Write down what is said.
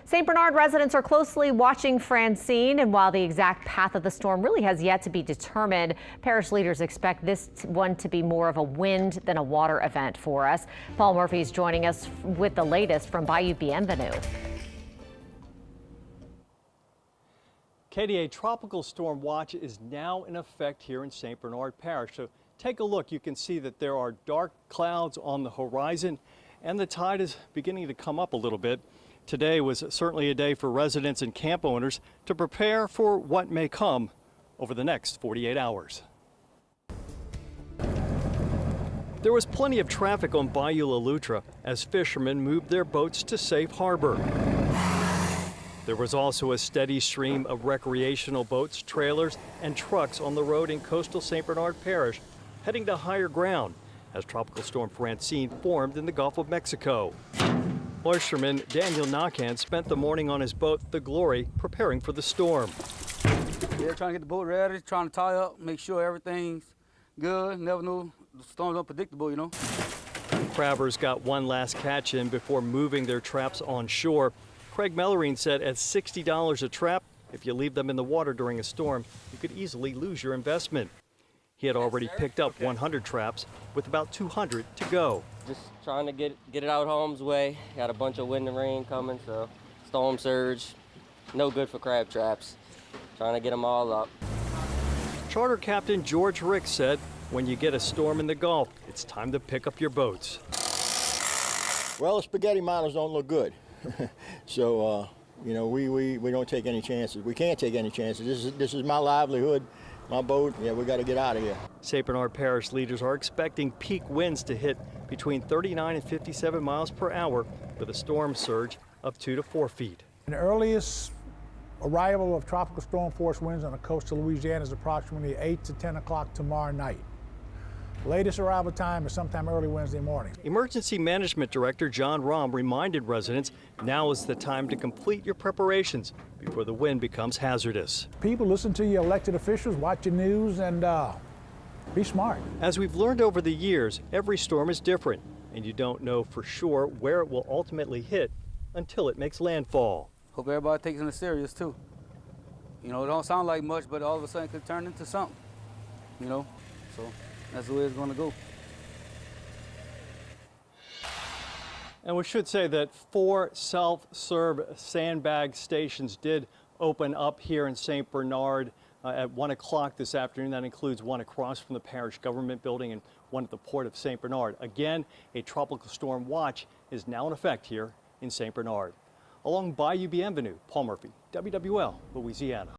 St. Bernard residents are closely watching Francine, and while the exact path of the storm really has yet to be determined, parish leaders expect this one to be more of a wind than a water event for us. Paul Murphy is joining us with the latest from Bayou Bienvenu. Katie, a tropical storm watch is now in effect here in St. Bernard Parish. So take a look. You can see that there are dark clouds on the horizon and the tide is beginning to come up a little bit. Today was certainly a day for residents and camp owners to prepare for what may come over the next 48 hours. There was plenty of traffic on Bayou Bienvenu as fishermen moved their boats to safe harbor. There was also a steady stream of recreational boats, trailers, and trucks on the road in coastal St. Bernard Parish, heading to higher ground as Tropical Storm Francine formed in the Gulf of Mexico. Oysterman Daniel Nakan spent the morning on his boat, the Glory, preparing for the storm. Yeah, trying to get the boat ready, trying to tie up, make sure everything's good. Never know, the storm's unpredictable, you know. Crabbers got one last catch in before moving their traps on shore. Craig Mellerine said at $60 a trap, if you leave them in the water during a storm, you could easily lose your investment. He had already picked up 100 traps with about 200 to go. Just trying to get it out harm's way. Got a bunch of wind and rain coming, so storm surge, no good for crab traps. Trying to get them all up. Charter Captain George Rick said, when you get a storm in the Gulf, it's time to pick up your boats. Well, the spaghetti models don't look good. So, you know, we don't take any chances. We can't take any chances. This is my livelihood, my boat. Yeah, we got to get out of here. St. Bernard Parish leaders are expecting peak winds to hit between 39 and 57 miles per hour with a storm surge of 2 to 4 feet. The earliest arrival of tropical storm force winds on the coast of Louisiana is approximately 8 to 10 o'clock tomorrow night. Latest arrival time is sometime early Wednesday morning. Emergency Management Director John Rahm reminded residents now is the time to complete your preparations before the wind becomes hazardous. People, listen to your elected officials, watch your news, and be smart. As we've learned over the years, every storm is different, and you don't know for sure where it will ultimately hit until it makes landfall. Hope everybody takes it serious too. You know, it don't sound like much, but all of a sudden it could turn into something, you know, so that's the way it's going to go. And we should say that 4 self-serve sandbag stations did open up here in St. Bernard at 1 o'clock this afternoon. That includes one across from the parish government building and one at the port of St. Bernard. Again, a tropical storm watch is now in effect here in St. Bernard. Along Bayou Bienvenu, Paul Murphy, WWL, Louisiana.